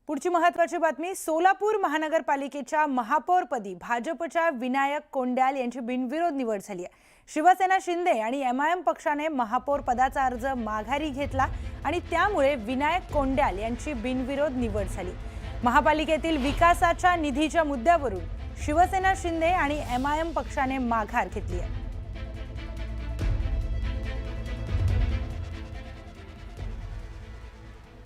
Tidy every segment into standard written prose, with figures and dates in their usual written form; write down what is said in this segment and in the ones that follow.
पुढची महत्त्वाची बातमी, सोलापूर महानगरपालिकेच्या महापौरपदी भाजपच्या विनायक कोंड्याल यांची बिनविरोध निवड झाली आहे। शिवसेना शिंदे आणि एमआयएम पक्षाने महापौर पदाचा अर्ज माघारी घेतला आणि त्यामुळे विनायक कोंड्याल यांची बिनविरोध निवड झाली। महापालिकेतील विकासाच्या निधीच्या मुद्द्यावरून शिवसेना शिंदे आणि एमआयएम पक्षाने माघार घेतली आहे।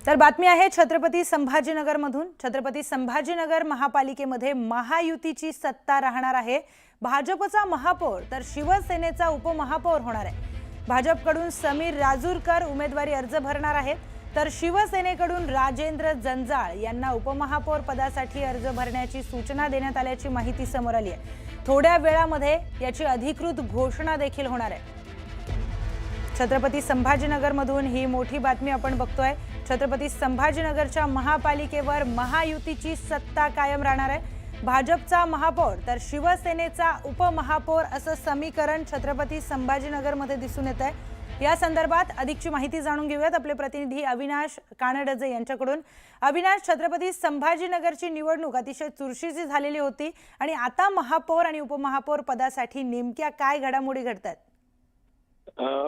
तर बातमी आहे छत्रपती संभाजीनगर मधून। छत्रपती संभाजीनगर महापालिकेमध्ये महायुतीची सत्ता राहणार आहे। भाजपचा महापौर तर शिवसेनेचा उपमहापौर होणार आहे। भाजपकडून समीर राजूरकर उमेदवारी अर्ज भरणार आहेत, तर शिवसेनेकडून राजेंद्र जंजाळ यांना उपमहापौर पदासाठी अर्ज भरण्याची सूचना देण्यात आल्याची माहिती समोर आली आहे। थोड्या वेळामध्ये याची अधिकृत घोषणा देखील होणार आहे। छत्रपती संभाजीनगर मधून ही मोठी बातमी आपण बघतोय। छत्रपती संभाजीनगरच्या महापालिकेवर महायुतीची सत्ता कायम राहणार आहे। भाजपचा महापौर तर शिवसेनेचा उपमहापौर असं समीकरण छत्रपती संभाजीनगर मध्ये दिसून येत आहे। या संदर्भात अधिकची माहिती जाणून घेऊयात आपले प्रतिनिधी अविनाश कानडजे यांच्याकडून। अविनाश, छत्रपती संभाजीनगरची निवडणूक अतिशय चुरशीची झालेली होती आणि आता महापौर आणि उपमहापौर पदासाठी नेमक्या काय घडामोडी घडतात?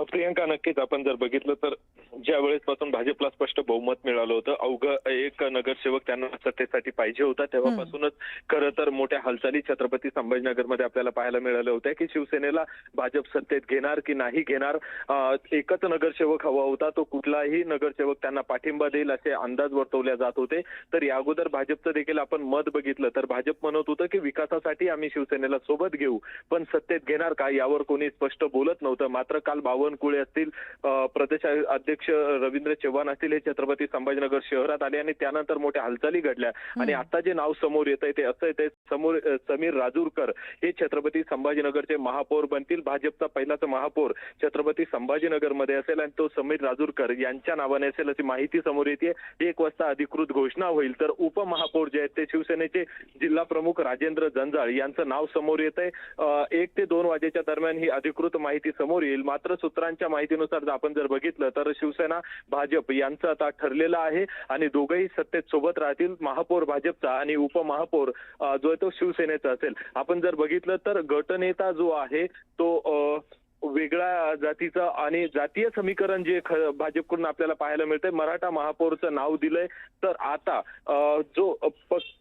प्रियंका, नक्कीच आपण जर बघितलं तर ज्या वेळेसपासून भाजपला स्पष्ट बहुमत मिळालं होतं, अवघं एक नगरसेवक त्यांना सत्तेसाठी पाहिजे होता, तेव्हापासूनच खरं तर मोठ्या हालचाली छत्रपती संभाजीनगरमध्ये आपल्याला पाहायला मिळाल्या होत्या की शिवसेनेला भाजप सत्तेत घेणार की नाही घेणार। एकच नगरसेवक हवा होता, तो कुठलाही नगरसेवक त्यांना पाठिंबा देईल असे अंदाज वर्तवले जात होते। तर या अगोदर भाजपचं देखील आपण मत बघितलं तर भाजप म्हणत होतं की विकासासाठी आम्ही शिवसेनेला सोबत घेऊ, पण सत्तेत घेणार का यावर कोणी स्पष्ट बोलत नव्हतं। मात्र काल बावनकुळे असतील, प्रदेश अध्यक्ष रवींद्र चव्हाण असतील, हे छत्रपती संभाजीनगर शहरात आले आणि त्यानंतर मोठ्या हालचाली घडल्या आणि आता जे नाव समोर येत आहे ते असं येते, समोर समीर राजूरकर हे छत्रपती संभाजीनगरचे महापौर बनतील। भाजपचा पहिलाच महापौर छत्रपती संभाजीनगर मध्ये असेल आणि तो समीर राजूरकर यांच्या नावाने असेल अशी माहिती समोर येते। 1 वाजता अधिकृत घोषणा होईल। तर उपमहापौर जे आहेत ते शिवसेनेचे जिल्हा प्रमुख राजेंद्र जंजाळ यांचं नाव समोर येत आहे। 1 ते 2 वाजेच्या दरम्यान ही अधिकृत माहिती समोर येईल। मात्र सूत्रांच्या माहितीनुसार आपण जर बघितलं तर शिवसेना भाजप यांचं आता ठरलेलं आहे आणि दोघेही सत्तेत सोबत राहतील। महापौर भाजपचा आणि उपमहापौर जो आहे तो शिवसेनेचा असेल। आपण जर बघितलं तर गटनेता जो आहे तो वेगळ्या जातीचा आणि जातीय समीकरण जे भाजपकडून आपल्याला पाहायला मिळतंय, मराठा महापौरचं नाव दिलंय। तर आता जो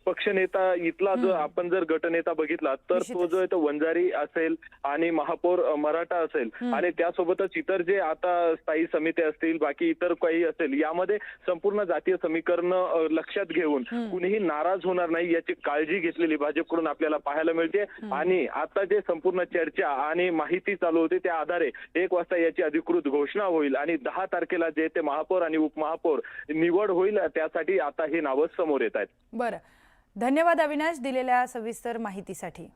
पक्षनेता इथला जो आपण जर गटनेता बघितला तर तो जो आहे तो वंजारी असेल आणि महापौर मराठा असेल आणि त्यासोबतच इतर जे आता स्थायी समिती असतील, बाकी इतर काही असेल, यामध्ये संपूर्ण जातीय समीकरण लक्षात घेऊन कुणीही नाराज होणार नाही याची काळजी घेतलेली भाजपकडून आपल्याला पाहायला मिळते। आणि आता जे संपूर्ण चर्चा आणि माहिती चालू होती त्या आधारे 1 वाजता याची अधिकृत घोषणा होईल आणि 10 तारखेला जे ते महापौर आणि उपमहापौर निवड होईल, त्यासाठी आता हे नावं समोर येत आहेत। बरं, धन्यवाद अविनाश दिलेल्या सविस्तर माहितीसाठी।